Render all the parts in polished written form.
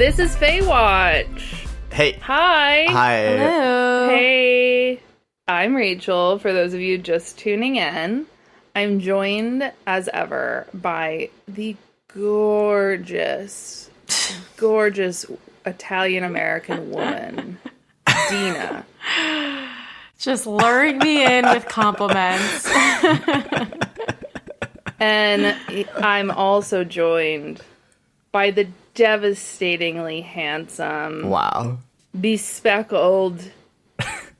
This is Faywatch. Hey. Hi. Hi. Hello. Hey. I'm Rachel, for those of you just tuning in. I'm joined, as ever, by the gorgeous Italian-American woman, Dina. Just luring me in with compliments. And I'm also joined by the devastatingly handsome, Wow. bespectacled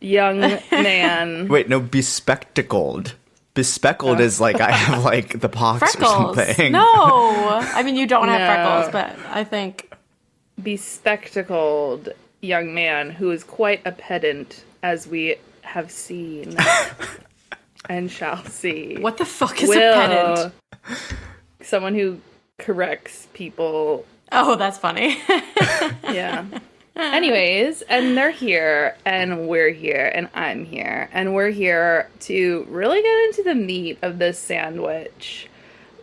young man. Wait, no, bespectacled. Bespectacled is like I have like the pox Freckles. or something. No. I mean, you don't have freckles, but I think... Bespectacled young man who is quite a pedant, as we have seen and shall see. What the fuck is a pedant? Someone who corrects people. Oh, that's funny. Yeah. Anyways, and they're here, and we're here, and I'm here, and we're here to really get into the meat of this sandwich.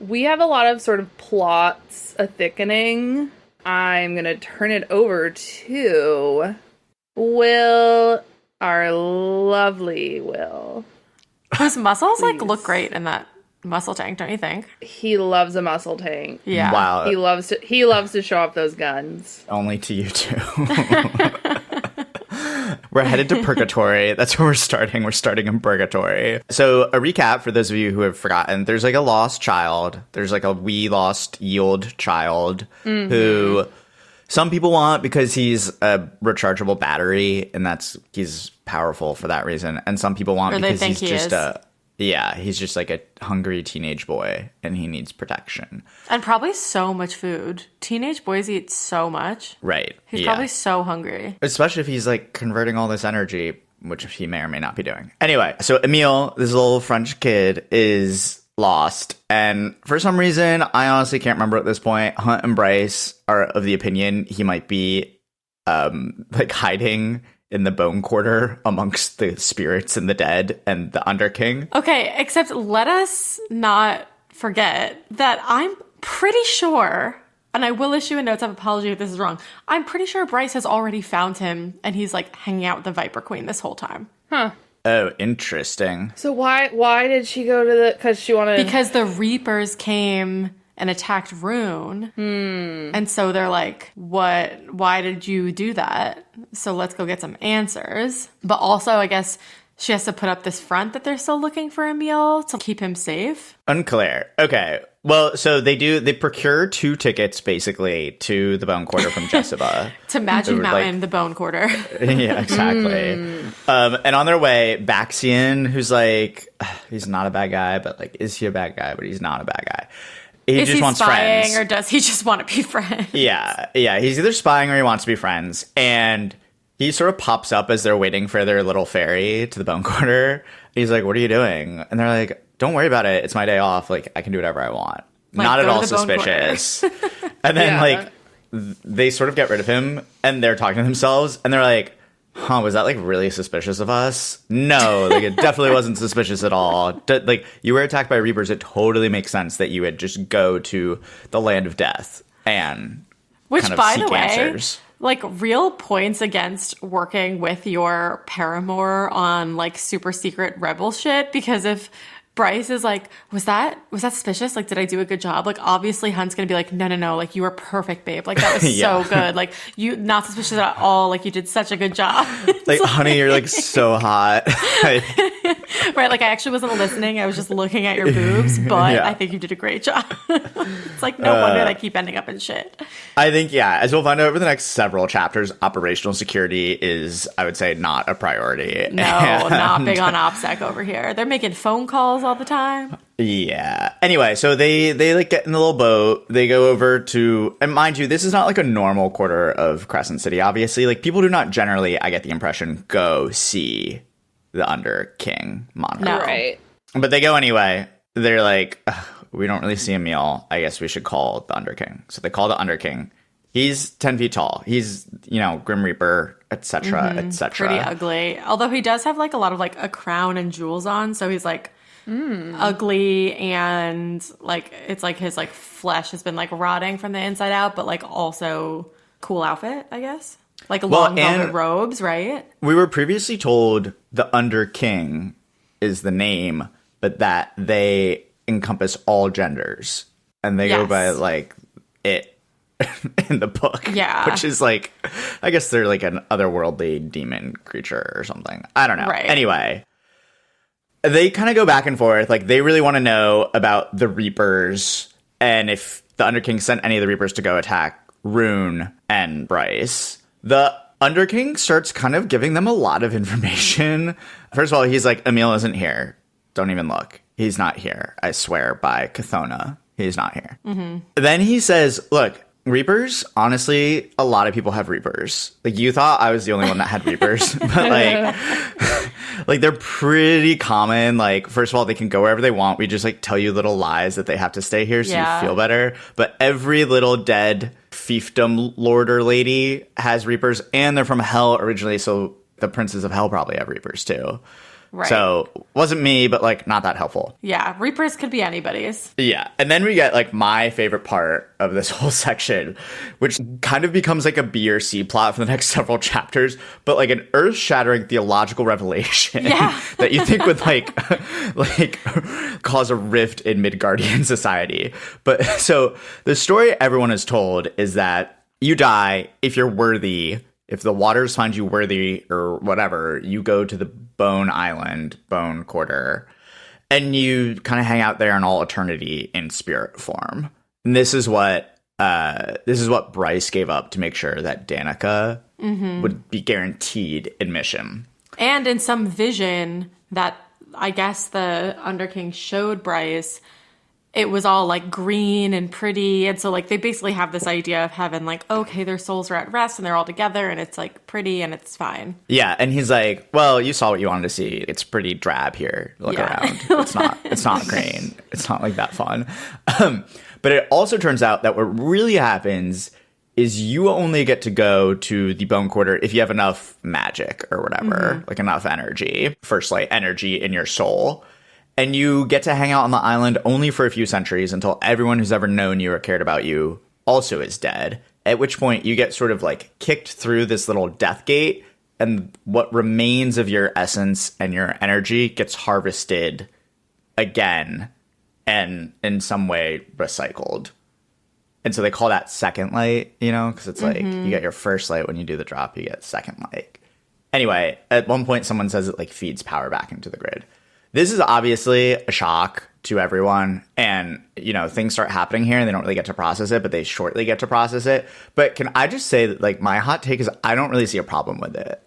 We have a lot of sort of plots a-thickening. I'm going to turn it over to Will, our lovely Will. Whose muscles, like, look great in that muscle tank, don't you think? He loves a muscle tank. Yeah. Wow. He loves to show off those guns. Only to you two. We're headed to Purgatory. That's where we're starting. We're starting in Purgatory. So a recap for those of you who have forgotten. There's like a lost child. There's like a wee lost yield child who some people want because he's a rechargeable battery and he's powerful for that reason. And some people want because he's just he's just like a hungry teenage boy and he needs protection. And probably so much food. Teenage boys eat so much. Right. He's probably so hungry. Especially if he's like converting all this energy, which he may or may not be doing. Anyway, so Emile, this little French kid, is lost. And for some reason, I honestly can't remember at this point, Hunt and Bryce are of the opinion he might be like hiding in the bone quarter amongst the spirits and the dead and the Underking. Okay, except let us not forget that I'm pretty sure, and I will issue a notes of apology if this is wrong, I'm pretty sure Bryce has already found him and he's like hanging out with the Viper Queen this whole time. Huh. Oh, interesting. So why did she go to because she wanted... Because the Reapers came and attacked Rune. And so they're like, why did you do that? So let's go get some answers. But also, I guess she has to put up this front that they're still looking for Emile to keep him safe. Unclear. Okay. Well, so they procure 2 tickets basically to the Bone Quarter from Jessica. To Magic Mountain, the Bone Quarter. Yeah, exactly. And on their way, Baxian, who's like, he's not a bad guy, but like, is he a bad guy? But he's not a bad guy. Is he wants spying friends. or does he just want to be friends? Yeah. He's either spying or he wants to be friends. And he sort of pops up as they're waiting for their little ferry to the Bone Quarter. He's like, what are you doing? And they're like, don't worry about it. It's my day off. Like, I can do whatever I want. Like, not at go to all the Bone suspicious. And then, they sort of get rid of him. And they're talking to themselves. And they're like, huh, was that, like, really suspicious of us? No, like, it definitely wasn't suspicious at all. Like, you were attacked by Reapers. It totally makes sense that you would just go to the land of death and kind of seek answers. Like, real points against working with your paramour on, like, super secret rebel shit, because if Bryce is like, was that suspicious? Like, did I do a good job? Like, obviously Hunt's gonna be like, no, like, you were perfect, babe. Like, that was so good. Like, you not suspicious at all. Like, you did such a good job. Like, honey, you're like so hot. Right, like, I actually wasn't listening. I was just looking at your boobs, but I think you did a great job. It's like, no wonder they keep ending up in shit. I think, as we'll find out over the next several chapters, operational security is, I would say, not a priority. No, not big on OPSEC over here. They're making phone calls all the time. Yeah. Anyway, so they like get in the little boat. They go over to, and mind you, this is not like a normal quarter of Crescent City, obviously. Like, people do not generally, I get the impression, go see the Under King monarch. No. Right. But they go anyway. They're like, we don't really see Emile. I guess we should call the Under King. So they call the Under King. He's 10 feet tall. He's, Grim Reaper, etc., etc. Pretty ugly. Although he does have, like, a lot of, like, a crown and jewels on. So he's, like, ugly, and, like, it's like his, like, flesh has been, like, rotting from the inside out, but, like, also cool outfit, I guess. Like long velvet robes, right? We were previously told the Under King is the name, but that they encompass all genders. And they go by, like, it in the book. Yeah. Which is, like, I guess they're, like, an otherworldly demon creature or something. I don't know. Right. Anyway, they kind of go back and forth. Like, they really want to know about the Reapers and if the Under King sent any of the Reapers to go attack Rune and Bryce. The Under King starts kind of giving them a lot of information. First of all, he's like, Emil isn't here. Don't even look. He's not here. I swear by Chthona, he's not here. Mm-hmm. Then he says, look, Reapers, honestly, a lot of people have Reapers. Like, you thought I was the only one that had Reapers. But, like, they're pretty common. Like, first of all, they can go wherever they want. We just, like, tell you little lies that they have to stay here so you feel better. But every little dead fiefdom lord or lady has Reapers. And they're from Hell originally, so the princes of Hell probably have Reapers, too. Right. So, wasn't me, but, like, not that helpful. Yeah, Reapers could be anybody's. Yeah. And then we get, like, my favorite part of this whole section, which kind of becomes, like, a B or C plot for the next several chapters, but, like, an earth-shattering theological revelation that you think would, like, cause a rift in Midgardian society. But, so, the story everyone is told is that you die if you're worthy. If the waters find you worthy or whatever, you go to the Bone Island, Bone Quarter, and you kind of hang out there in all eternity in spirit form. And this is what Bryce gave up to make sure that Danica would be guaranteed admission. And in some vision that I guess the Underking showed Bryce, it was all like green and pretty. And so like they basically have this idea of heaven, like, okay, their souls are at rest and they're all together and it's like pretty and it's fine. Yeah. And he's like, well, you saw what you wanted to see. It's pretty drab here. Look around. It's not green. It's not like that fun. But it also turns out that what really happens is you only get to go to the Bone Quarter if you have enough magic or whatever, like enough energy, first light energy in your soul. And you get to hang out on the island only for a few centuries until everyone who's ever known you or cared about you also is dead. At which point you get sort of like kicked through this little death gate, and what remains of your essence and your energy gets harvested again and in some way recycled. And so they call that second light, you know, because it's like you get your first light when you do the drop, you get second light. Anyway, at one point someone says it like feeds power back into the grid. This is obviously a shock to everyone, and, you know, things start happening here and they don't really get to process it, but they shortly get to process it. But can I just say that, like, my hot take is I don't really see a problem with it.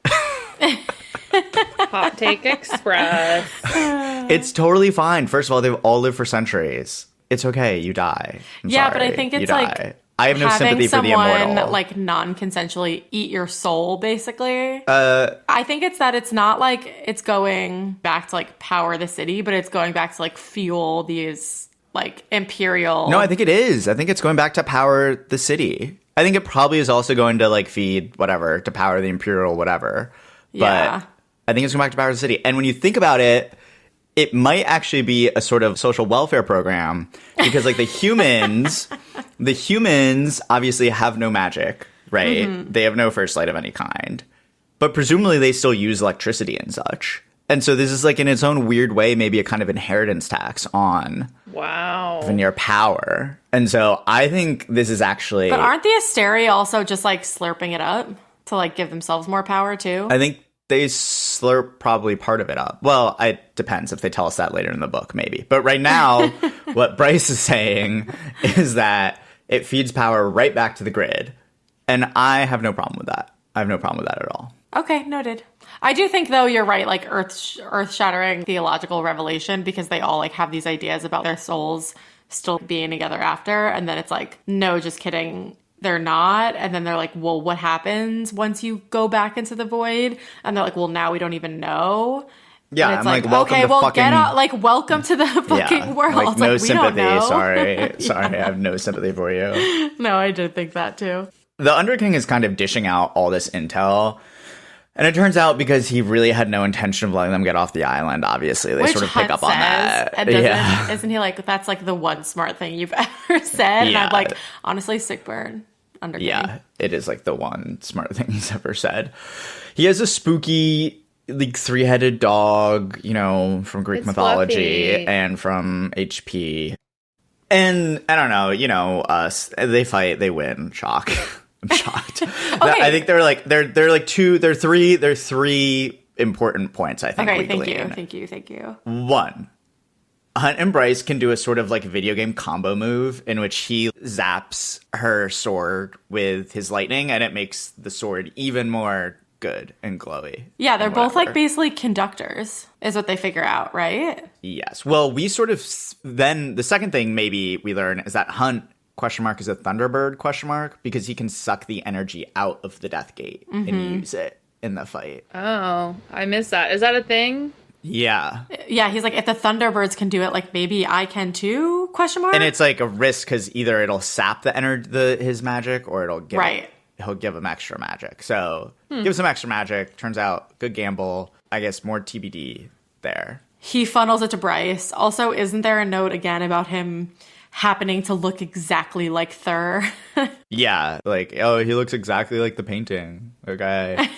Hot take express. It's totally fine. First of all, they've all lived for centuries. It's okay. You die. I'm sorry. But I think it's like I have no sympathy for the immortal. Someone like non-consensually eat your soul, basically. I think it's that it's not like it's going back to like power the city, but it's going back to like fuel these like imperial. No, I think it is. I think it's going back to power the city. I think it probably is also going to like feed whatever to power the imperial whatever. But I think it's going back to power the city. And when you think about it, it might actually be a sort of social welfare program because like the humans obviously have no magic, right? They have no first light of any kind, but presumably they still use electricity and such. And so this is like in its own weird way, maybe a kind of inheritance tax on Vanir power. And so I think this is actually. But aren't the Asteri also just like slurping it up to like give themselves more power too? I think they slurp probably part of it up. Well, it depends if they tell us that later in the book, maybe. But right now, what Bryce is saying is that it feeds power right back to the grid. And I have no problem with that. I have no problem with that at all. Okay, noted. I do think, though, you're right, like earth-shattering theological revelation, because they all like have these ideas about their souls still being together after. And then it's like, no, just kidding. They're not. And then they're like, well, what happens once you go back into the void? And they're like, well, now we don't even know. Yeah, and it's I'm like welcome okay, to well, fucking... get out. Like, welcome to the fucking world. Like, no like, sympathy. We don't know. Sorry. Sorry, I have no sympathy for you. No, I did think that, too. The Underking is kind of dishing out all this intel. And it turns out because he really had no intention of letting them get off the island, obviously. They sort of pick up on that. And isn't he like, that's like the one smart thing you've ever said? And I'm like, honestly, sick burn. undercutting. Yeah, it is like the one smart thing he's ever said. He has a spooky, like, three-headed dog, you know, from Greek mythology fluffy. and from HP. And I don't know, you know, they fight, they win. Shock. I'm shocked. I think they're three important points, I think. Okay, legally. thank you. One, Hunt and Bryce can do a sort of like video game combo move in which he zaps her sword with his lightning, and it makes the sword even more good and glowy. Yeah, they're both like basically conductors, is what they figure out, right? Yes. Well, we sort of then the second thing maybe we learn is that Hunt is a Thunderbird because he can suck the energy out of the Death Gate and use it in the fight. Oh, I missed that. Is that a thing? Yeah. Yeah, he's like, if the Thunderbirds can do it, like maybe I can too? ? And it's like a risk because either it'll sap his magic or it'll give he'll give him extra magic. So gives him extra magic. Turns out good gamble. I guess more TBD there. He funnels it to Bryce. Also, isn't there a note again about him happening to look exactly like Thur? Yeah, like, oh, he looks exactly like the painting. Okay.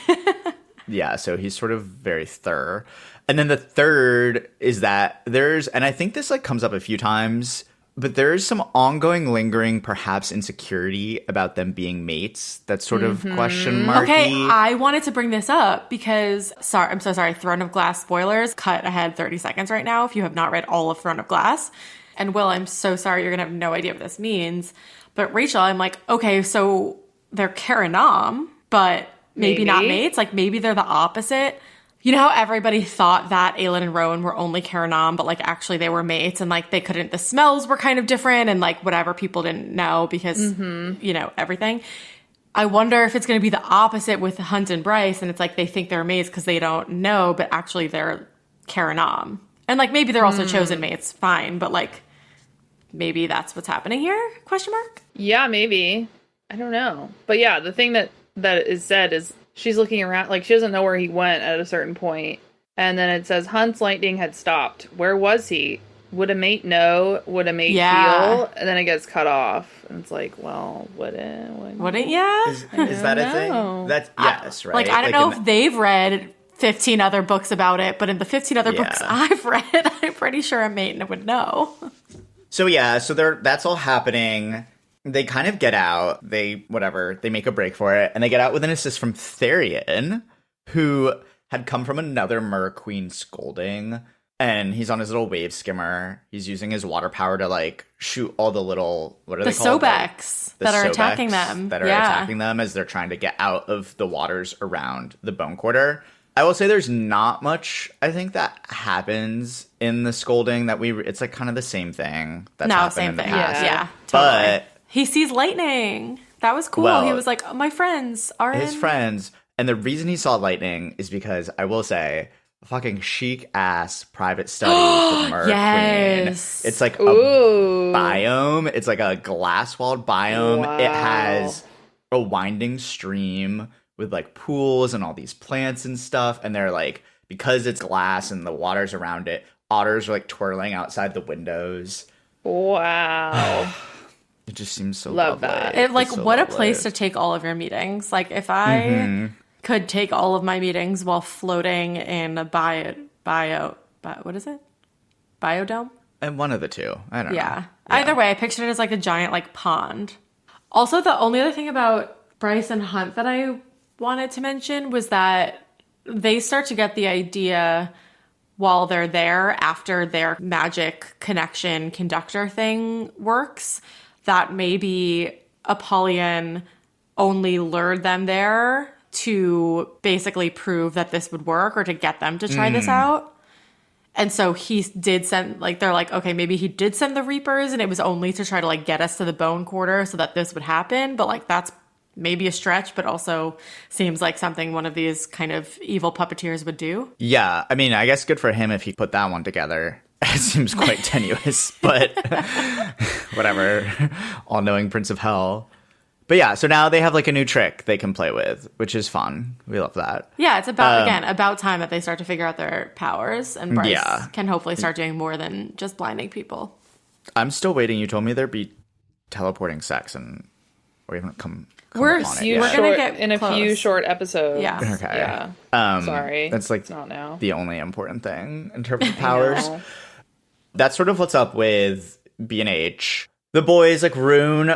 Yeah, so he's sort of very Thur. And then the third is that and I think this like comes up a few times, but there's some ongoing lingering, perhaps insecurity about them being mates. That's sort of question marky. Okay, I wanted to bring this up because, I'm so sorry, Throne of Glass spoilers, cut ahead 30 seconds right now if you have not read all of Throne of Glass. And Will, I'm so sorry, you're going to have no idea what this means. But Rachel, I'm like, okay, so they're Karanom, but maybe not mates? Like maybe they're the opposite? You know how everybody thought that Aelin and Rowan were only Karanom, but like actually they were mates and like the smells were kind of different and like whatever, people didn't know because, you know, everything. I wonder if it's going to be the opposite with Hunt and Bryce and it's like they think they're mates because they don't know, but actually they're Karanom. And like maybe they're also chosen mates, fine, but like maybe that's what's happening here? ? Yeah, maybe. I don't know. But yeah, the thing that is said is she's looking around, like she doesn't know where he went at a certain point. And then it says Hunt's lightning had stopped. Where was he? Would a mate know? Would a mate feel? And then it gets cut off. And it's like, well, wouldn't ya? Is that a thing? That's yes, right? Like, I don't know if they've read 15 other books about it, but in the 15 other books I've read, I'm pretty sure a mate would know. So yeah, so that's all happening. They kind of get out. They make a break for it, and they get out with an assist from Therian, who had come from another Mer Queen scolding, and he's on his little wave skimmer. He's using his water power to like shoot all the little they called? Sobex that are attacking them. That are attacking them as they're trying to get out of the waters around the Bone Quarter. I will say there's not much, I think, that happens in the scolding it's like kind of the same thing that's happened in the past. Yeah, totally. But he sees lightning. That was cool. Well, he was like, oh, my friends are his friends. And the reason he saw lightning is because, I will say, a fucking chic-ass private study for Mer Queen. It's like a biome. It's like a glass-walled biome. Wow. It has a winding stream with like pools and all these plants and stuff, and they're like, because it's glass and the water's around it, otters are like twirling outside the windows. Wow. It just seems so love lovely. It like so what lovely. A place to take all of your meetings. Like if I could take all of my meetings while floating in a what is it? Biodome? And one of the two. I don't know. Yeah. Either way, I pictured it as like a giant like pond. Also, the only other thing about Bryce and Hunt that I wanted to mention was that they start to get the idea while they're there after their magic connection conductor thing works that maybe Apollyon only lured them there to basically prove that this would work or to get them to try this out. And so he did send, like, they're like, okay, maybe he did send the Reapers and it was only to try to like get us to the Bone Quarter so that this would happen. But like that's maybe a stretch, but also seems like something one of these kind of evil puppeteers would do. Yeah, I mean, I guess good for him if he put that one together. It seems quite tenuous, but whatever. All-knowing Prince of Hell. But yeah, so now they have like a new trick they can play with, which is fun. We love that. Yeah, it's about time that they start to figure out their powers, and Bryce can hopefully start doing more than just blinding people. I'm still waiting. You told me there'd be teleporting sex and We haven't come We're upon it few- yet. we're gonna get in a few close. short episodes. Yeah. Okay. Yeah. Sorry. That's like it's not now. the only important thing in terms of powers. No. That's sort of what's up with B&H. The boys, like Rune,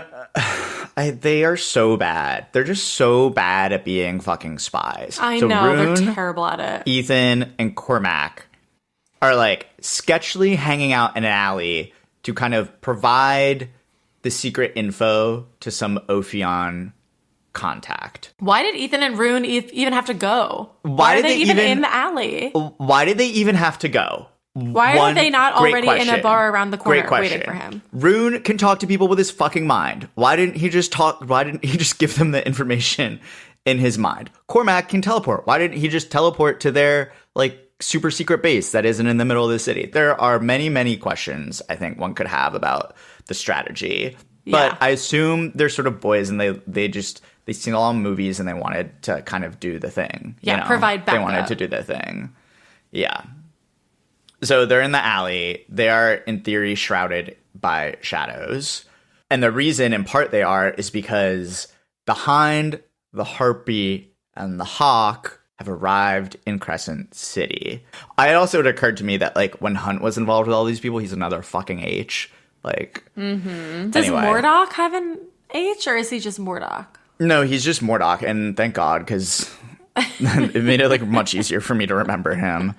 they are so bad. They're just so bad at being fucking spies. I so know, Rune, they're terrible at it. Ethan, and Cormac are like sketchily hanging out in an alley to kind of provide the secret info to some Ophion contact. Why did Ethan and Rune even have to go? Why are did they they even even- in the alley? Why did they even have to go? Why are they not Great already in a question. bar around the corner Great question. waiting for him? Rune can talk to people with his fucking mind. Why didn't he just give them the information in his mind? Cormac can teleport. Why didn't he just teleport to their like super secret base that isn't in the middle of the city? There are many, many questions I think one could have about the strategy. But Yeah. I assume they're sort of boys and they seen a lot of movies and they wanted to kind of do the thing. Yeah, provide They wanted backup. to do the thing. Yeah. So they're in the alley. They are, in theory, shrouded by shadows. And the reason, in part, they are is because the Hind, the Harpy, and the Hawk have arrived in Crescent City. It also had occurred to me that, like, when Hunt was involved with all these people, he's another fucking H. Like, Does anyway. Mordok have an H, or is he just Mordok? No, he's just Mordok, and thank God, because it made it, like, much easier for me to remember him.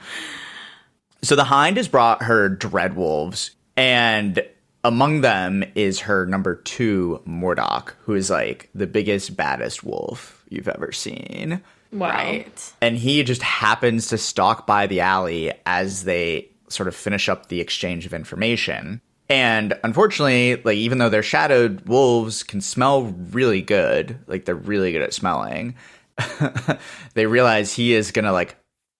So the Hind has brought her Dreadwolves, and among them is her number 2, Mordok, who is, like, the biggest, baddest wolf you've ever seen. Wow. Right. And he just happens to stalk by the alley as they sort of finish up the exchange of information. And unfortunately, like, even though they're shadowed, wolves can smell really good. Like, they're really good at smelling. They realize he is going to, like,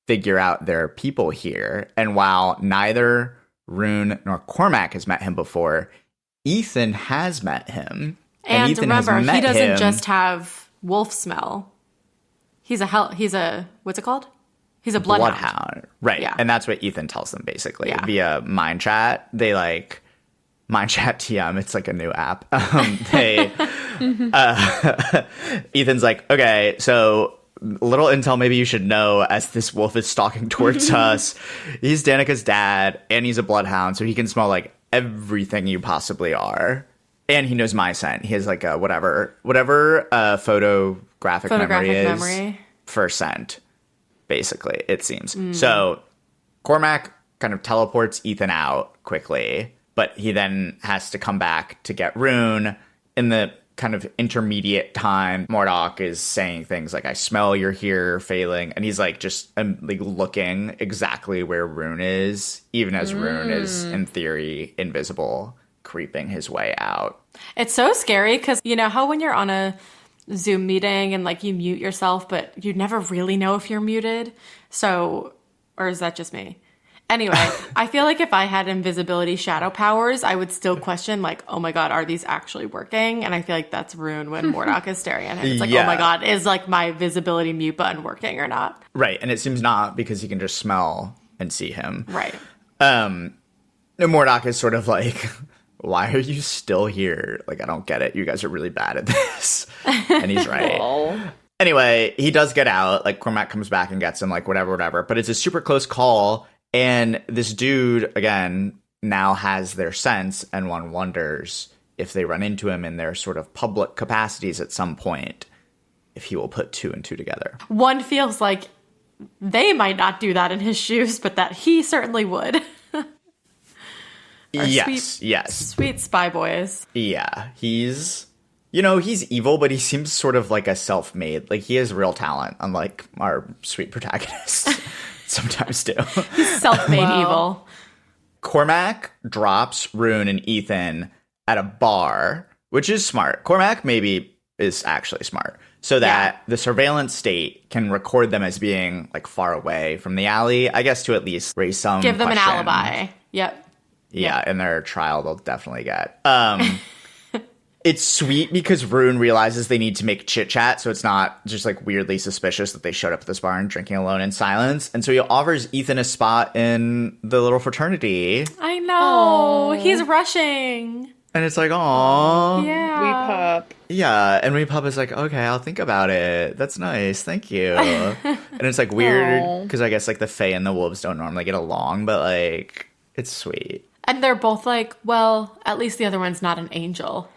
figure out there are people here. And while neither Rune nor Cormac has met him before, Ethan has met him. And Ethan has remember, he met doesn't him. just have wolf smell. He's a what's it called? He's a bloodhound. Right. Yeah. And that's what Ethan tells them, basically. Yeah. Via Mind Chat. They, like, Mind Chat TM. It's like a new app. Ethan's like, okay, so little intel maybe you should know as this wolf is stalking towards us. He's Danica's dad, and he's a bloodhound, so he can smell, like, everything you possibly are. And he knows my scent. He has, like, a whatever photographic memory is memory. for scent, basically, it seems. So Cormac kind of teleports Ethan out quickly, but he then has to come back to get Rune. In the kind of intermediate time, Mordok is saying things like, I smell you're here, failing. And he's like just like looking exactly where Rune is, even as Rune is, in theory, invisible, creeping his way out. It's so scary because you know how when you're on a Zoom meeting and like you mute yourself, but you never really know if you're muted. So, or is that just me? Anyway, I feel like if I had invisibility shadow powers, I would still question like, oh my God, are these actually working? And I feel like that's Rune when Mordok is staring at him. It's like, Yeah. oh my God, is like my visibility mute button working or not? Right. And it seems not, because he can just smell and see him. Right. And Mordok is sort of like, why are you still here? Like, I don't get it. You guys are really bad at this. And he's right. Lol. Anyway, he does get out. Like, Cormac comes back and gets him, like, whatever. But it's a super close call. And this dude, again, now has their sense. And one wonders if they run into him in their sort of public capacities at some point, if he will put 2 and 2 together. One feels like they might not do that in his shoes, but that he certainly would. Yes. Sweet spy boys. Yeah, he's evil, but he seems sort of like a self-made. Like, he has real talent, unlike our sweet protagonists sometimes do. Self-made evil. Cormac drops Rune and Ethan at a bar, which is smart. Cormac maybe is actually smart, so that the surveillance state can record them as being, like, far away from the alley, I guess, to at least raise some Give them question. an alibi. Yep. Yeah, in their trial, they'll definitely get. It's sweet because Rune realizes they need to make chit-chat, so it's not just, like, weirdly suspicious that they showed up at this bar and drinking alone in silence. And so he offers Ethan a spot in the little fraternity. I know. He's rushing. And it's like, aw. Yeah. We pop. Yeah, and Pup is like, okay, I'll think about it. That's nice, thank you. And it's like weird because I guess like the Fae and the wolves don't normally get along, but like it's sweet. And they're both like, well, at least the other one's not an angel.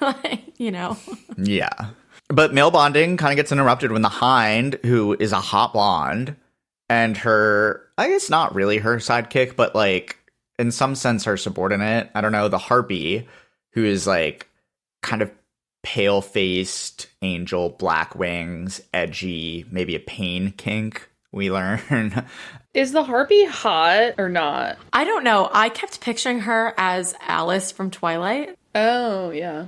Like, you know. Yeah. But male bonding kind of gets interrupted when the Hind, who is a hot blonde, and her, I guess not really her sidekick, but like in some sense her subordinate, I don't know, the Harpy, who is like kind of pale-faced angel, black wings, edgy, maybe a pain kink, we learn. Is the Harpy hot or not? I don't know. I kept picturing her as Alice from Twilight. Oh, yeah.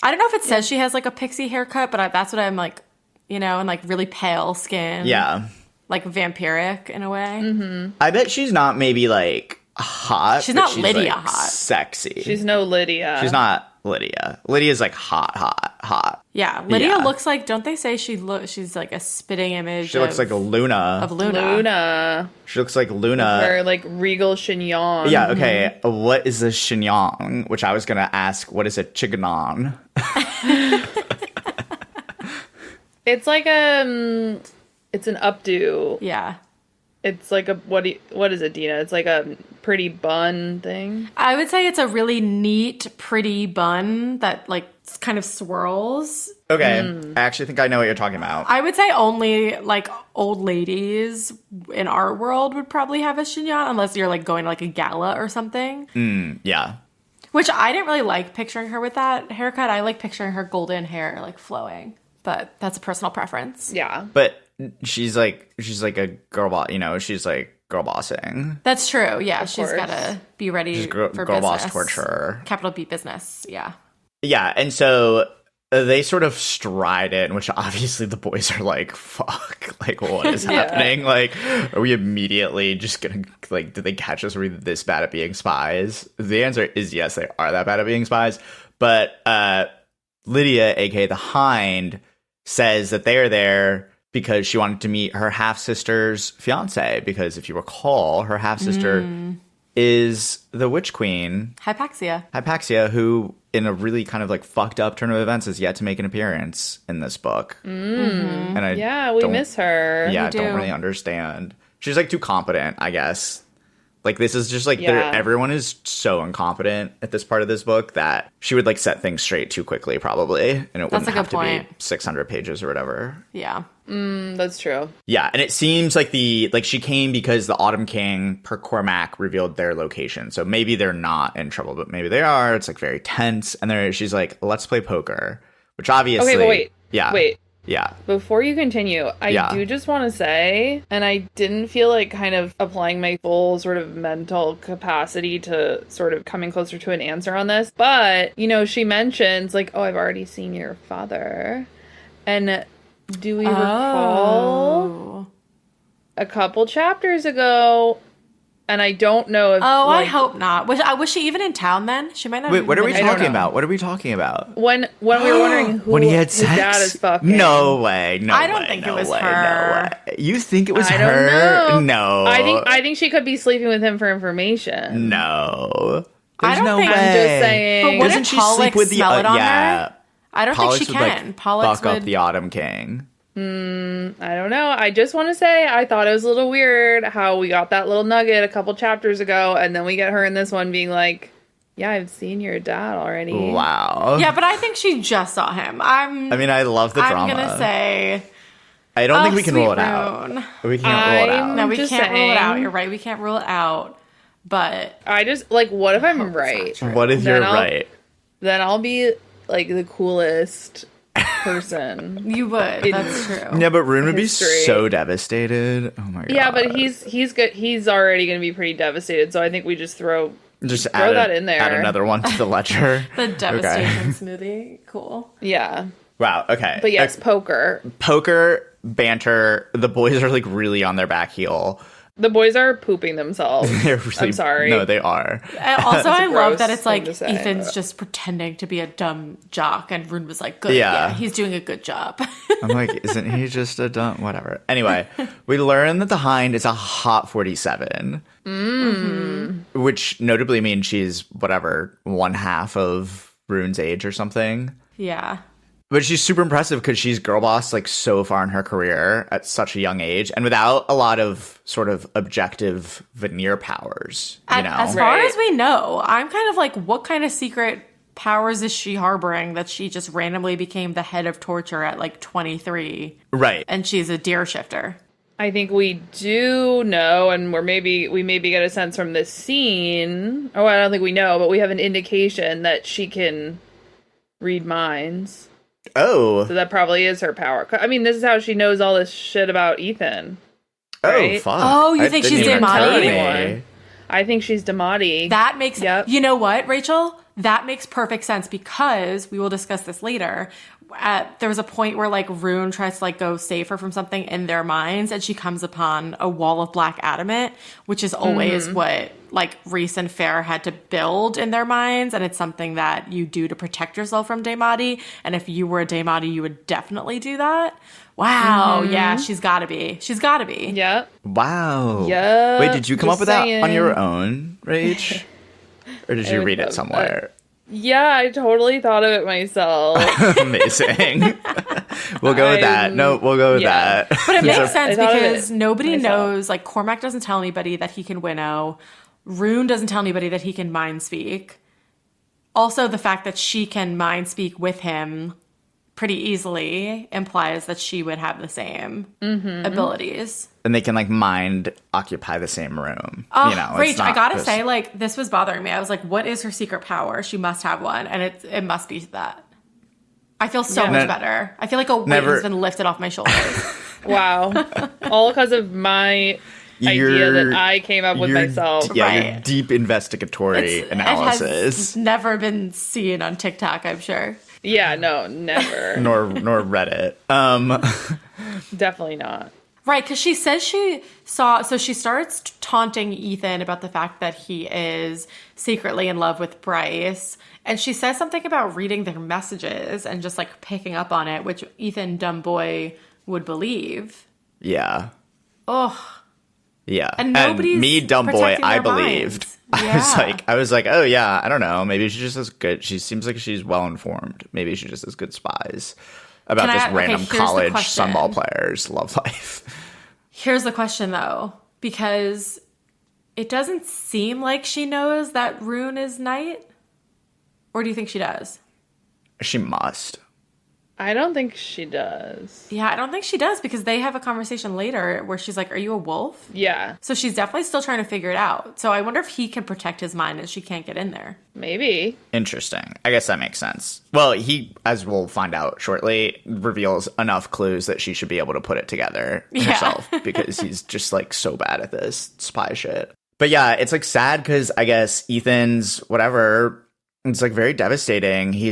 I don't know if it says she has like a pixie haircut, but that's what I'm like, you know, and like really pale skin. Yeah. Like vampiric in a way. Mm-hmm. I bet she's not maybe like hot. She's not Lydia like, hot. Sexy. She's no Lydia. She's not Lydia. Lydia's like hot. Yeah, Lydia Yeah. looks like, don't they say she's like a spitting image She looks like a Luna. of Luna. Luna. She looks like Luna. Her like regal chignon. Yeah, okay. What is a chignon? Which I was going to ask, what is a chignon? It's like it's an updo. Yeah. It's like a what is it, Dina? It's like a pretty bun thing. I would say it's a really neat, pretty bun that like kind of swirls. Okay. I actually think I know what you're talking about. I would say only like old ladies in our world would probably have a chignon unless you're like going to like a gala or something. Yeah. Which I didn't really like picturing her with that haircut. I like picturing her golden hair like flowing. But that's a personal preference. Yeah. But she's like a girl boss, you know, she's like girl bossing. That's true. Yeah, she's course. got to be ready She's for girl business. boss torture. Capital B business. Yeah. Yeah, and so they sort of stride in, which obviously the boys are like, fuck, like what is happening? Like, are we immediately just gonna, like, did they catch us? Are we this bad at being spies? The answer is yes, they are that bad at being spies. But Lydia, aka the Hind, says that they are there because she wanted to meet her half-sister's fiance, because if you recall, her half-sister is the Witch Queen, Hypaxia, who in a really kind of like fucked up turn of events has yet to make an appearance in this book. And we miss her. Yeah, I do. don't really understand. She's like too competent, I guess. Like this is just like Yeah. everyone is so incompetent at this part of this book that she would like set things straight too quickly probably, and it That's wouldn't a have good to be point. 600 pages or whatever. Yeah. That's true. Yeah, and it seems like she came because the Autumn King per Cormac revealed their location. So maybe they're not in trouble, but maybe they are. It's like very tense, and she's like, "Let's play poker," which obviously. Okay, but wait. Yeah. Wait. Yeah. Before you continue, I do just want to say, and I didn't feel like kind of applying my full sort of mental capacity to sort of coming closer to an answer on this, but, you know, she mentions, like, oh, I've already seen your father. And do we recall a couple chapters ago, and I don't know if... Oh, like, I hope not. Was she even in town then? She might not. Wait, have what are we been in talking town. about? What are we talking about? When we were wondering who When he had his sex? dad is fucking. No way. No I don't way, think it no was way, her. No way. You think it was I her? don't No. know. I think she could be sleeping with him for information. No. I There's don't no think- way. I'm just saying. But what Doesn't if she Pollux sleep with the smell it on yeah. her? I don't Pollux think she would, can. like, Pollux fuck up would. the Autumn King. I don't know. I just want to say I thought it was a little weird how we got that little nugget a couple chapters ago, and then we get her in this one being like, yeah, I've seen your dad already. Wow. Yeah, but I think she just saw him. I mean, I love the drama. I'm gonna say. I don't think we can sweet rule it out. Rune. We can't rule it out. No, we Just can't rule it saying. out. You're right. We can't rule it out. But I just, like, what if I'm right? What if you're Then I'll- right? Then I'll be, like, the coolest person. you would. That's true. Yeah, but Rune would be History. so devastated. Oh my god. Yeah, but he's good. He's already going to be pretty devastated, so I think we just throw just throw that in there. Add another one to the ledger. The devastation smoothie. Cool. Yeah. Wow. Okay. But yes, poker. Poker, banter. The boys are like really on their back heel. The boys are pooping themselves. They're really, I'm sorry. No, they are. Also, I love gross that it's like thing to say, Ethan's but- just pretending to be a dumb jock, and Rune was like, "Good, Yeah. yeah, he's doing a good job." I'm like, isn't he just a dumb whatever? Anyway, we learn that the Hind is a hot 47. which notably means she's whatever, one half of Rune's age or something. Yeah. But she's super impressive because she's girl boss like so far in her career at such a young age and without a lot of sort of objective veneer powers, you know? As far as we know, I'm kind of like, what kind of secret powers is she harboring that she just randomly became the head of torture at like 23? Right. And she's a deer shifter. I think we do know, and we maybe get a sense from this scene. Oh, I don't think we know, but we have an indication that she can read minds. Oh. So that probably is her power. I mean, this is how she knows all this shit about Ethan. Right? Oh, fuck. Oh, you think she's Damati? Anyone. I think she's Damati. That makes You know what, Rachel? That makes perfect sense because we will discuss this later. There was a point where like Rune tries to like go save her from something in their minds, and she comes upon a wall of black adamant, which is always what like Reese and Fair had to build in their minds, and it's something that you do to protect yourself from Damati. And if you were a Damati, you would definitely do that. Wow, yeah, she's got to be. She's got to be. Yep. Wow. Yep. Wait, did you come up with saying. that on your own, Rach? Or did you read it somewhere? Yeah, I totally thought of it myself. Amazing. We'll go with that. No, we'll go with that. But it makes sense because nobody myself. knows, like, Cormac doesn't tell anybody that he can winnow. Rune doesn't tell anybody that he can mind speak. Also, the fact that she can mind speak with him pretty easily implies that she would have the same abilities. And they can like mind occupy the same room. Oh, you know, Rach, I gotta say, like, this was bothering me. I was like, what is her secret power? She must have one, and it must be that. I feel so much better. I feel like a weight has been lifted off my shoulders. Wow. All because of my idea that I came up with myself. Yeah, your deep investigatory analysis. It has never been seen on TikTok, I'm sure. Yeah, no, never. nor Reddit. Definitely not. Right, because she says she saw... So she starts taunting Ethan about the fact that he is secretly in love with Bryce. And she says something about reading their messages and just, like, picking up on it, which Ethan, dumb boy, would believe. Yeah. Oh. Yeah. And nobody's me, dumb boy, I believed. Yeah. I was like, oh, yeah, I don't know. Maybe she's just as good. She seems like she's well-informed. Maybe she's just as good spies about this random college sunball player's love life. Here's the question, though, because it doesn't seem like she knows that Rune is Knight. Or do you think she does? She must. I don't think she does. Yeah, I don't think she does because they have a conversation later where she's like, are you a wolf? Yeah. So she's definitely still trying to figure it out. So I wonder if he can protect his mind and she can't get in there. Maybe. Interesting. I guess that makes sense. Well, he, as we'll find out shortly, reveals enough clues that she should be able to put it together herself because he's just like so bad at this spy shit. But yeah, it's like sad because I guess Ethan's whatever, it's like very devastating. He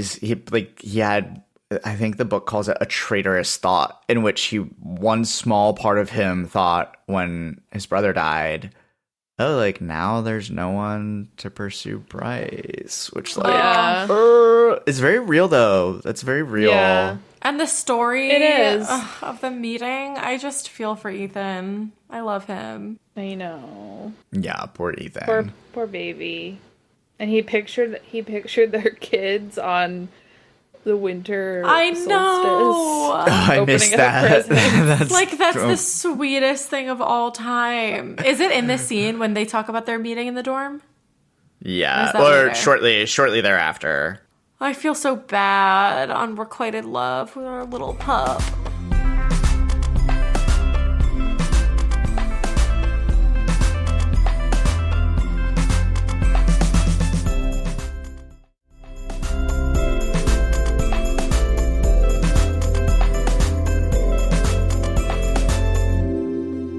had, I think the book calls it a traitorous thought, in which one small part of him thought when his brother died, oh, like now there's no one to pursue Bryce, which like it's very real though. That's very real. Yeah. And the story it is of the meeting, I just feel for Ethan. I love him. I know. Yeah, poor Ethan. Poor baby. And he pictured their kids on the winter solstice. Oh, I missed that. that's the sweetest thing of all time. Is it in this scene when they talk about their meeting in the dorm? Yeah, or shortly thereafter. I feel so bad on Requited Love with our little pup.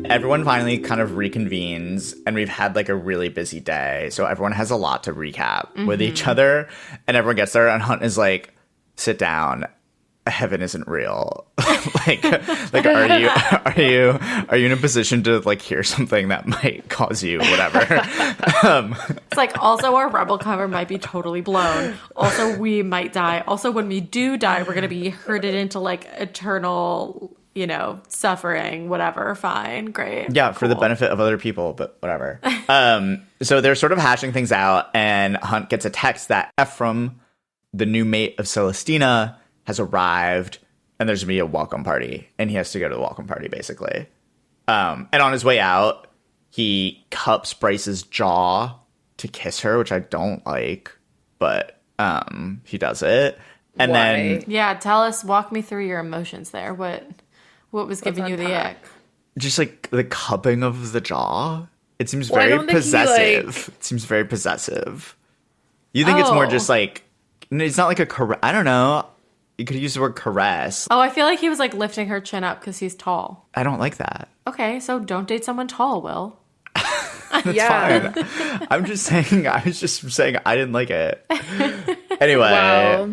Everyone finally kind of reconvenes, and we've had like a really busy day. So everyone has a lot to recap with each other, and everyone gets there, and Hunt is like, sit down. Heaven isn't real. like are you in a position to like hear something that might cause you whatever? It's like, also our rebel cover might be totally blown. Also, we might die. Also, when we do die, we're gonna be herded into like eternal suffering, whatever, fine, great. Yeah, for the cool. benefit of other people, but whatever. So they're sort of hashing things out, and Hunt gets a text that Ephraim, the new mate of Celestina, has arrived, and there's going to be a welcome party, and he has to go to the welcome party, basically. And on his way out, he cups Bryce's jaw to kiss her, which I don't like, but he does it. And Why? then Yeah, walk me through your emotions there. What was giving you the ick? just like the cupping of the jaw, it seems Well, I very don't think he, possessive. It seems very possessive. You think it's more just like, it's not like a I don't know. You could use the word caress. Oh, I feel like he was like lifting her chin up because he's tall. I don't like that. Okay, so don't date someone tall, Will. Yeah. Fine. I was just saying I didn't like it. Anyway. Wow.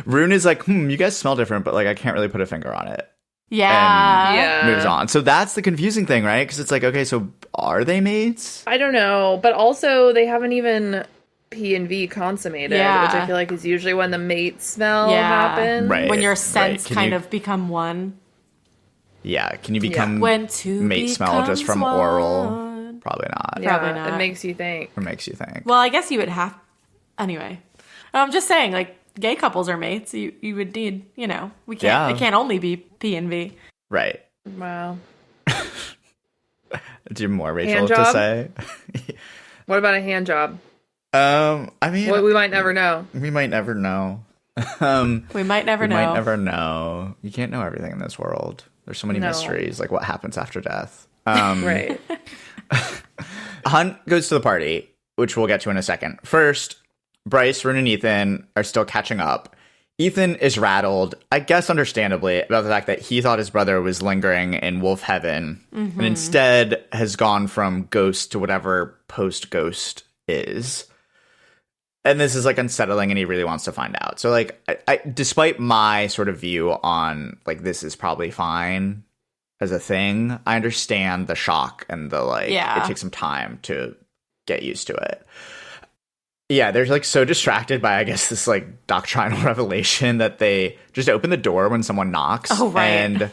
Rune is like, you guys smell different, but like I can't really put a finger on it. Yeah. Yeah. Moves on. So that's the confusing thing, right? Because it's like, okay, so are they mates? I don't know, but also they haven't even P and V consummated, which I feel like is usually when the mate smell happens. Right. When your scents Can kind you- of become one. Yeah. Can you become When two mate smell just from becomes oral? one. Probably not. Yeah, Probably not. It makes you think. Or makes you think. Well, I guess you would have. Anyway, I'm just saying, like, gay couples are mates. You would need, we can't. Yeah. It can't only be P and V. Right. Wow. Do you have more, Rachel, Hand to job? say? What about a hand job? I mean, Well, we might never know. we might never know. We might never We know. might never know. You can't know everything in this world. There's so many No. mysteries, like what happens after death. Right. Hunt goes to the party, which we'll get to in a second. First, Bryce, Rune, and Ethan are still catching up. Ethan is rattled, I guess understandably, about the fact that he thought his brother was lingering in Wolf Heaven and instead has gone from ghost to whatever post-ghost is. And this is like unsettling and he really wants to find out. So like, I despite my sort of view on like, this is probably fine as a thing, I understand the shock and the like, it takes some time to get used to it. Yeah, they're like so distracted by, I guess, this like doctrinal revelation that they just open the door when someone knocks. Oh, right. And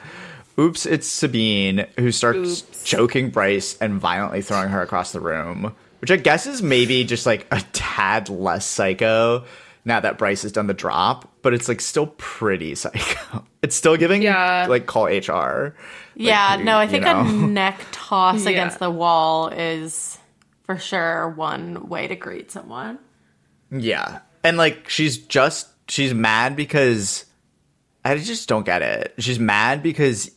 oops, it's Sabine who starts choking Bryce and violently throwing her across the room, which I guess is maybe just like a tad less psycho now that Bryce has done the drop, but it's like still pretty psycho. It's still giving like call HR. Yeah, like, no, I think a a neck toss against the wall is for sure one way to greet someone. Yeah. And like she's mad because I just don't get it. She's mad because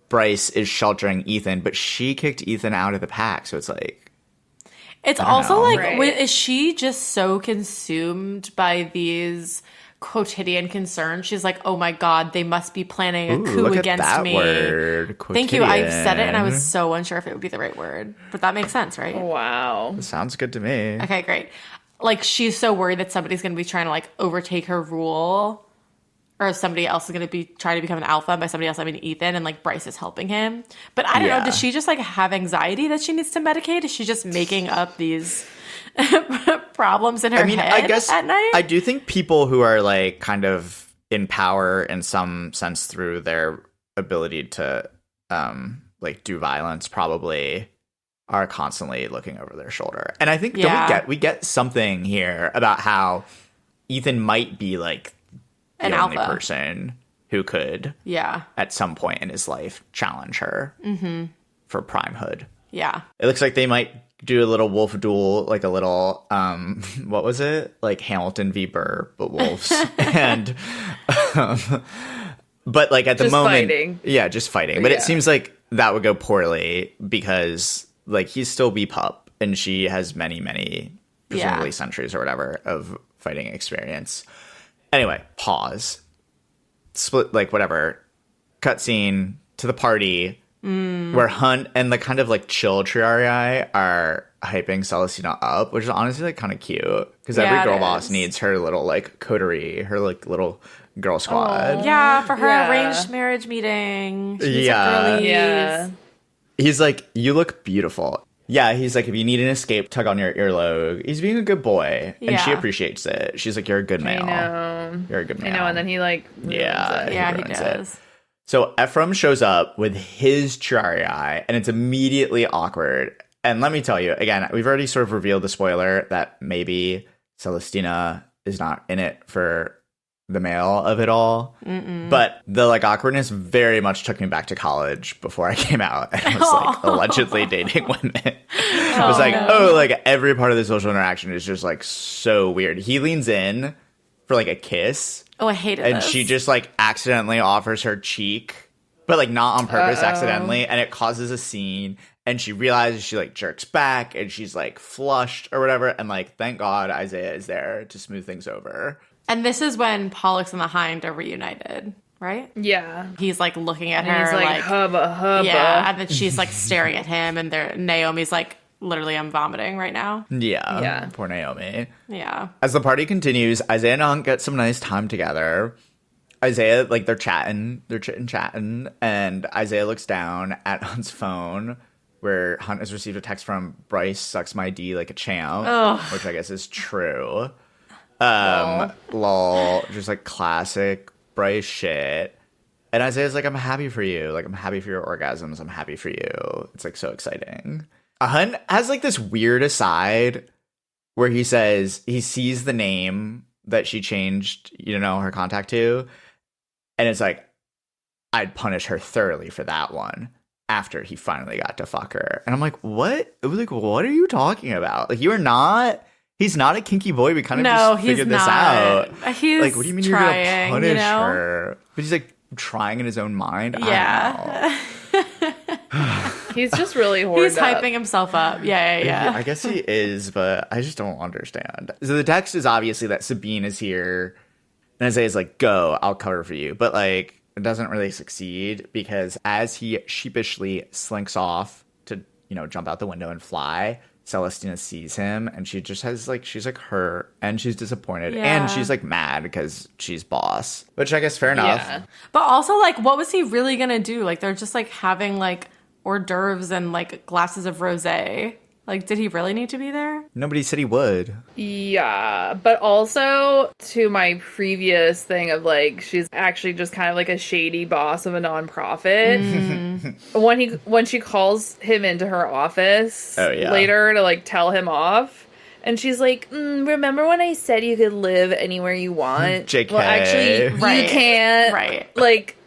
Bryce is sheltering Ethan, but she kicked Ethan out of the pack. So it's like, it's also like, Right. is she just so consumed by these quotidian concerns? She's like, oh my God, they must be planning a coup look against at that me. word. Thank you. I said it and I Quotidian. was so unsure if it would be the right word, but that makes sense, right? Wow. Sounds good to me. Okay, great. Like, she's so worried that somebody's going to be trying to, like, overtake her rule, or somebody else is going to be trying to become an alpha. By somebody else, I mean Ethan, and, like, Bryce is helping him. But I don't know, does she just, like, have anxiety that she needs to medicate? Is she just making up these problems in her head I guess at night? I do think people who are, like, kind of in power in some sense through their ability to, like, do violence probably are constantly looking over their shoulder. And I think don't we get something here about how Ethan might be like the An only alpha person who could at some point in his life challenge her for primehood. Yeah. It looks like they might do a little wolf duel, like a little what was it? Like Hamilton v. Burr, but wolves. And but like at the Just moment fighting. Yeah, just fighting. But it Yeah. seems like that would go poorly because like he's still B-Pup and she has many, presumably centuries or whatever of fighting experience. Anyway, pause. Split, like whatever. Cutscene to the party where Hunt and the kind of like chill Triarii are hyping Celestina up, which is honestly like kind of cute because every Yeah, girl it boss is. needs her little like coterie, her like little girl squad. Yeah, for her Yeah. arranged marriage meeting. She needs Yeah. her girlies. Yeah. He's like, you look beautiful. Yeah, he's like, if you need an escape, tug on your earlobe. He's being a good boy, and she Yeah. appreciates it. She's like, you're a good male. I know. You're a good I man. know, and then he like ruins Yeah. it. Yeah, he ruins it. does. So Ephraim shows up with his cherry eye, and it's immediately awkward. And let me tell you, again, we've already sort of revealed the spoiler that maybe Celestina is not in it for the male of it all. But the like awkwardness very much took me back to college before I came out and was like allegedly dating women. I was like, like every part of the social interaction is just like so weird. He leans in for like a kiss. Oh, I hated and this. she just like accidentally offers her cheek, but like not on purpose, accidentally, and it causes a scene. And she realizes she like jerks back and she's like flushed or whatever. And like, thank God Isaiah is there to smooth things over. And this is when Pollux and the Hind are reunited, right? Yeah. He's like looking at And her he's like, hubba, hubba. Yeah, and then she's like staring at him, and Naomi's like, literally, I'm vomiting right now. Yeah. Poor Naomi. Yeah. As the party continues, Isaiah and Hunt get some nice time together. Isaiah, like, they're chatting, and Isaiah looks down at Hunt's phone, where Hunt has received a text from Bryce sucks my D like a champ, which I guess is true. Lol. Just like classic Bryce shit. And Isaiah's like, I'm happy for you. Like, I'm happy for your orgasms. I'm happy for you. It's like so exciting. Hunt has like this weird aside where he says he sees the name that she changed, her contact to. And it's like, I'd punish her thoroughly for that one after he finally got to fuck her. And I'm like, what? It was like, what are you talking about? Like, he's not a kinky boy. We kind of just figured this out. He's like, what do you mean trying, you're going to punish her? But he's like trying in his own mind. Yeah. He's just really horned He's hyping himself up. Yeah. I guess he is, but I just don't understand. So the text is obviously that Sabine is here. And Isaiah's like, go, I'll cover for you. But like, it doesn't really succeed because as he sheepishly slinks off to, jump out the window and fly, Celestina sees him and she just has like, she's like hurt and she's disappointed and she's like mad because she's boss, which I guess fair enough. Yeah. But also like, what was he really going to do? Like, they're just like having like hors d'oeuvres and like glasses of rosé. Like, did he really need to be there? Nobody said he would. Yeah, but also to my previous thing of like, she's actually just kind of like a shady boss of a nonprofit. When she calls him into her office later to like tell him off, and she's like, remember when I said you could live anywhere you want? JK. Well, actually, you can't. Right. Like,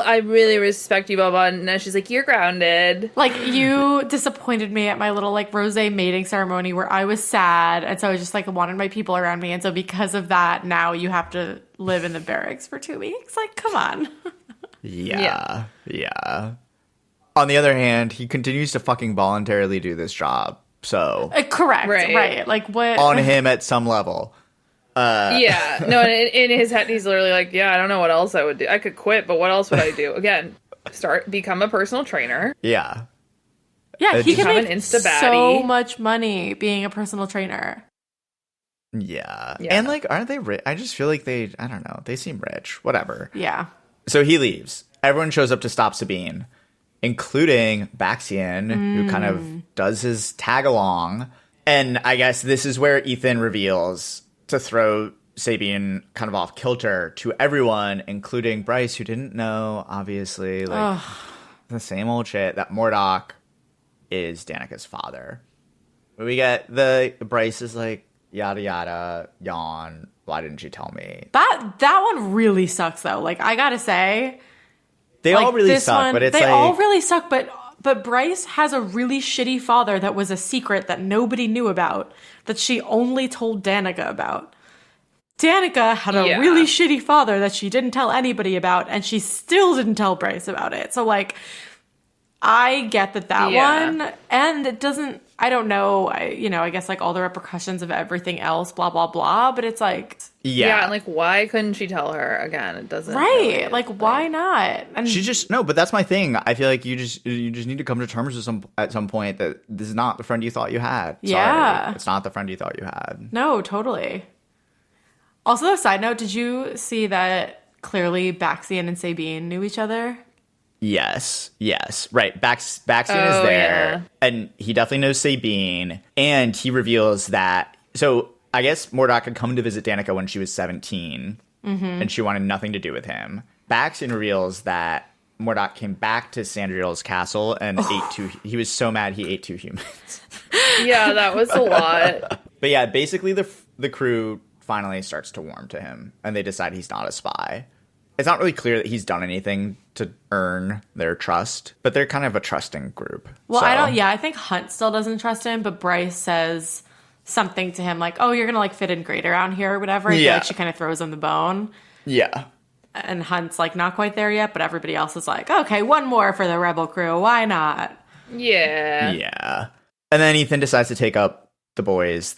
I really respect you, blah, blah. And now she's like, you're grounded. Like, you disappointed me at my little, like, rosé mating ceremony where I was sad. And so I just, like, wanted my people around me. And so because of that, now you have to live in the barracks for 2 weeks. Like, come on. Yeah. On the other hand, he continues to fucking voluntarily do this job. So. Correct. Right. Like, what? On him at some level. Yeah, no, in his head, he's literally like, yeah, I don't know what else I would do. I could quit, but what else would I do? Again, become a personal trainer. Yeah, he can make Insta-baddie. so much money being a personal trainer. Yeah. And like, aren't they rich? I just feel like I don't know, they seem rich. Whatever. Yeah. So he leaves. Everyone shows up to stop Sabine, including Baxian, who kind of does his tag along. And I guess this is where Ethan reveals to throw Sabine kind of off kilter to everyone, including Bryce, who didn't know, obviously, like the same old shit, that Mordok is Danica's father. We get Bryce is like, yada yada, yawn, why didn't you tell me? That one really sucks though. Like, I gotta say, they all really suck, but it's they like, all really suck, but Bryce has a really shitty father that was a secret that nobody knew about, that she only told Danica about. Danica had a really shitty father that she didn't tell anybody about, and she still didn't tell Bryce about it. So, like, I get that one, and it doesn't, I don't know, I guess, like, all the repercussions of everything else, blah, blah, blah, but it's like... Yeah, and, like, why couldn't she tell her? Again, it doesn't... Right, really, like, why not? And she just... No, but that's my thing. I feel like you just need to come to terms with at some point that this is not the friend you thought you had. Yeah. Sorry, it's not the friend you thought you had. No, totally. Also, a side note, did you see that clearly Baxian and Sabine knew each other? Yes. Right. Baxian is there, and he definitely knows Sabine, and he reveals that... So, I guess Mordok had come to visit Danica when she was 17, and she wanted nothing to do with him. Baxian reveals that Mordok came back to Sandriel's castle and he was so mad he ate 2 humans. Yeah, that was a lot. But yeah, basically the crew finally starts to warm to him, and they decide he's not a spy. It's not really clear that he's done anything to earn their trust, but they're kind of a trusting group. Well, so. I think Hunt still doesn't trust him, but Bryce says something to him like, oh, you're going to like fit in great around here or whatever. I feel like she kind of throws him the bone. Yeah. And Hunt's like not quite there yet, but everybody else is like, okay, one more for the rebel crew. Why not? Yeah. Yeah. And then Ethan decides to take up the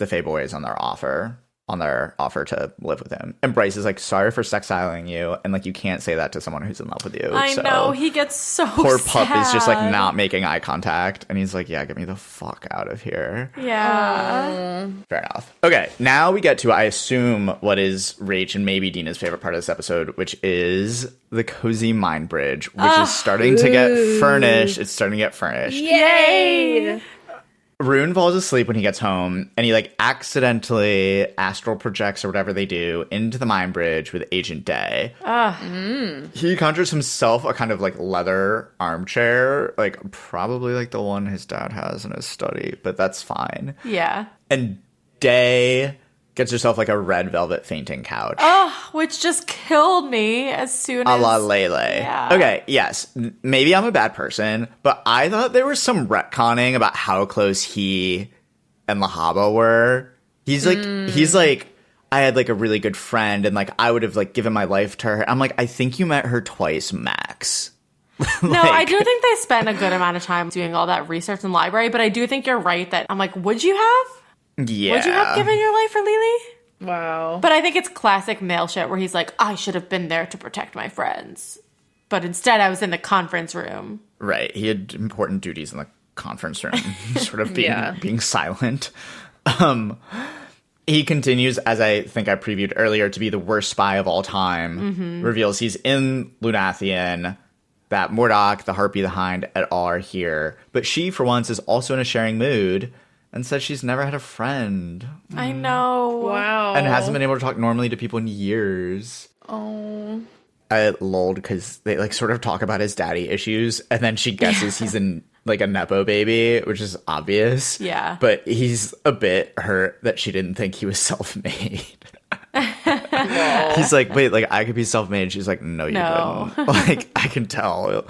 Fae boys on their offer to live with him. And Bryce is like, sorry for sexiling you. And like, you can't say that to someone who's in love with you. I know. He gets so poor sad. Pup is just like not making eye contact. And he's like, yeah, get me the fuck out of here. Yeah. Fair enough. Okay. Now we get to, I assume, what is Rach and maybe Dina's favorite part of this episode, which is the cozy mind bridge, which is starting to get furnished. It's starting to get furnished. Yay! Rune falls asleep when he gets home, and he like accidentally astral projects or whatever they do into the mind bridge with Agent Day. He conjures himself a kind of like leather armchair, like probably like the one his dad has in his study, but that's fine. Yeah. And Day gets herself like a red velvet fainting couch. Oh, which just killed me as soon as... A la Lele. Yeah. Okay, yes. Maybe I'm a bad person, but I thought there was some retconning about how close he and Lahaba were. He's like, I had like a really good friend and like I would have like given my life to her. I'm like, I think you met her twice max. No, I do think they spent a good amount of time doing all that research in the library, but I do think you're right that I'm like, would you have? Yeah. Would you have given your life for Lily? Wow. But I think it's classic male shit where he's like, I should have been there to protect my friends. But instead I was in the conference room. Right. He had important duties in the conference room, sort of being silent. He continues, as I think I previewed earlier, to be the worst spy of all time. Reveals he's in Lunathian, that Mordok, the Harpy, the Hind, et al. Are here. But she, for once, is also in a sharing mood. And says she's never had a friend. I know. Wow. And hasn't been able to talk normally to people in years. Oh. I lulled because they like sort of talk about his daddy issues. And then she guesses he's in like a Nepo baby, which is obvious. Yeah. But he's a bit hurt that she didn't think he was self-made. He's like, wait, like I could be self-made. She's like, no, you couldn't. Like, I can tell.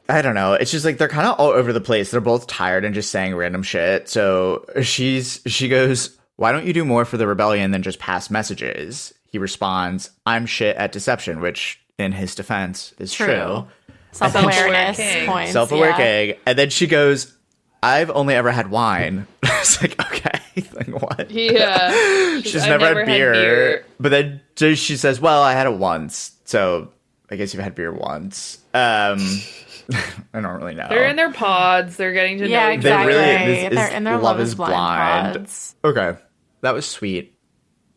I don't know. It's just like they're kind of all over the place. They're both tired and just saying random shit. So she goes, why don't you do more for the rebellion than just pass messages? He responds, I'm shit at deception, which in his defense is true. Self-awareness points. Self-aware king. And then she goes, I've only ever had wine. It's like, okay. Like, what? Yeah. She's never had beer. But then she says, well, I had it once. So I guess you've had beer once. I don't really know. They're in their pods. They're getting to know each other. They're in their Love is Blind pods. Okay. That was sweet.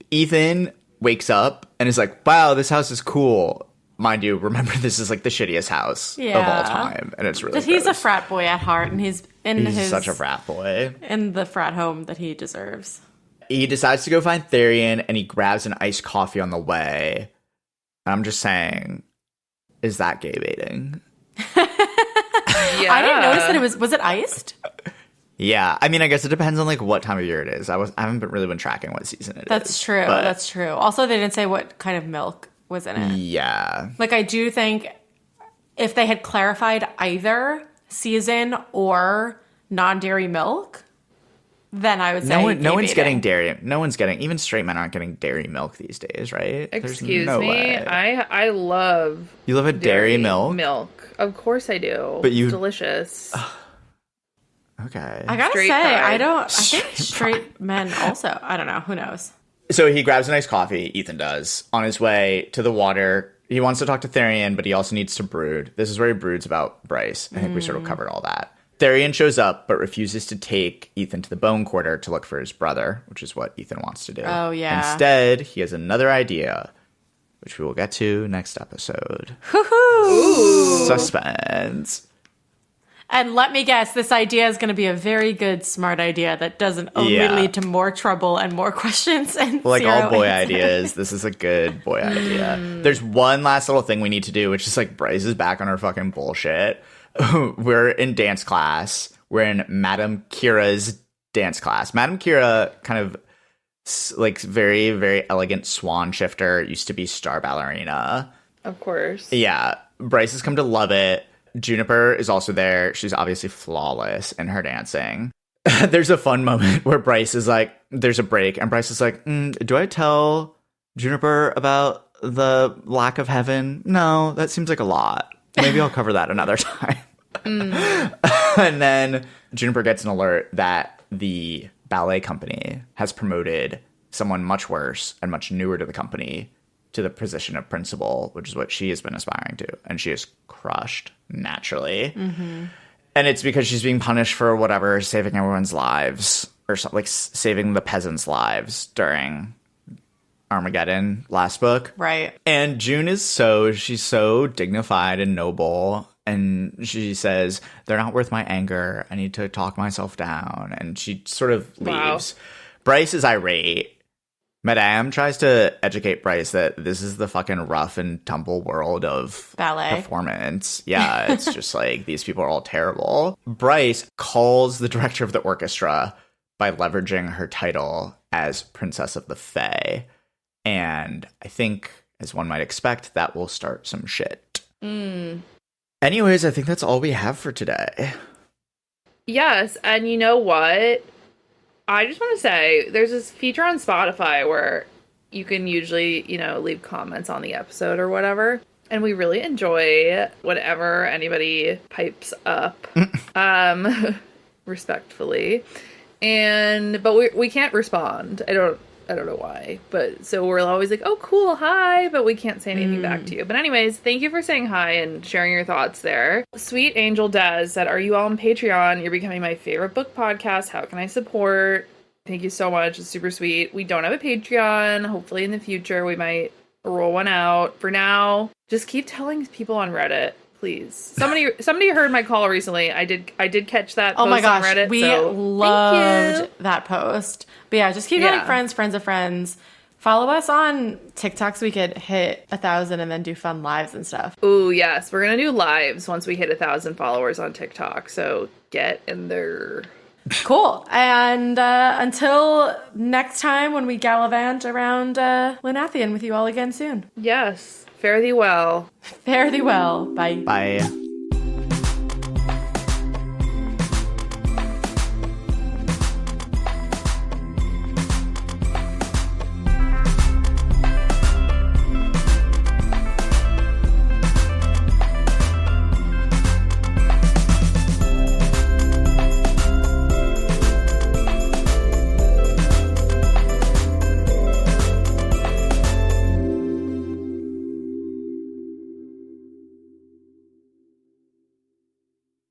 Ethan wakes up and is like, wow, this house is cool. Mind you, remember this is like the shittiest house of all time. And it's really he's gross. a frat boy at heart and he's such a frat boy. In the frat home that he deserves. He decides to go find Therian and he grabs an iced coffee on the way. And I'm just saying, is that gay baiting? Yeah. I didn't notice that was it iced? Yeah, I mean, I guess it depends on like what time of year it is. I haven't really been tracking what season it is. That's true. That's true. Also, they didn't say what kind of milk was in it. Yeah. Like, I do think if they had clarified either season or non-dairy milk, then I would say no one's getting dairy. No one's getting, even straight men aren't getting dairy milk these days, right? Excuse me. Way. I love. You love a dairy milk? Milk, of course I do. But it's delicious. Okay. I gotta say, I think straight men also. I don't know. Who knows? So he grabs a nice coffee, Ethan does, on his way to the water. He wants to talk to Therian, but he also needs to brood. This is where he broods about Bryce. I think we sort of covered all that. Therian shows up, but refuses to take Ethan to the Bone Quarter to look for his brother, which is what Ethan wants to do. Oh, yeah. Instead, he has another idea, which we will get to next episode. Hoo-hoo! Suspense. And let me guess, this idea is going to be a very good, smart idea that doesn't only lead to more trouble and more questions. And like all boy answers. ideas, this is a good boy idea. There's one last little thing we need to do, which is like Bryce is back on her fucking bullshit. We're in dance class. We're in Madame Kira's dance class. Madame Kira, kind of like very, very elegant swan shifter, used to be star ballerina. Of course. Yeah. Bryce has come to love it. Juniper is also there. She's obviously flawless in her dancing. There's a fun moment where Bryce is like, there's a break, and Bryce is like, do I tell Juniper about the lack of heaven? No, that seems like a lot. Maybe I'll cover that another time. And then Juniper gets an alert that the ballet company has promoted someone much worse and much newer to the company to the position of principal, which is what she has been aspiring to. And she is crushed naturally. And it's because she's being punished for whatever, saving everyone's lives, or like saving the peasants' lives during Armageddon last book. Right. And June is she's so dignified and noble. And she says, they're not worth my anger. I need to talk myself down. And she sort of leaves. Wow. Bryce is irate. Madame tries to educate Bryce that this is the fucking rough and tumble world of ballet performance. Yeah, it's just like, these people are all terrible. Bryce calls the director of the orchestra by leveraging her title as Princess of the Fae. And I think, as one might expect, that will start some shit. Anyways, I think that's all we have for today. Yes, and you know what? I just want to say, there's this feature on Spotify where you can usually, leave comments on the episode or whatever. And we really enjoy whatever anybody pipes up, respectfully. But we can't respond. I don't know why, but so we're always like, oh, cool, hi, but we can't say anything back to you. But anyways, thank you for saying hi and sharing your thoughts there. Sweet Angel Des said, are you all on Patreon? You're becoming my favorite book podcast. How can I support? Thank you so much. It's super sweet. We don't have a Patreon. Hopefully in the future we might roll one out. For now, just keep telling people on Reddit, please. Somebody heard my call recently. I did catch that post my gosh, on Reddit. We so loved that post. But yeah, just keep telling friends of friends. Follow us on TikTok so we could hit 1,000 and then do fun lives and stuff. Ooh, yes. We're going to do lives once we hit 1,000 followers on TikTok. So get in there. Cool. And until next time when we gallivant around Lunathian with you all again soon. Yes. Fare thee well. Fare thee well. Bye. Bye.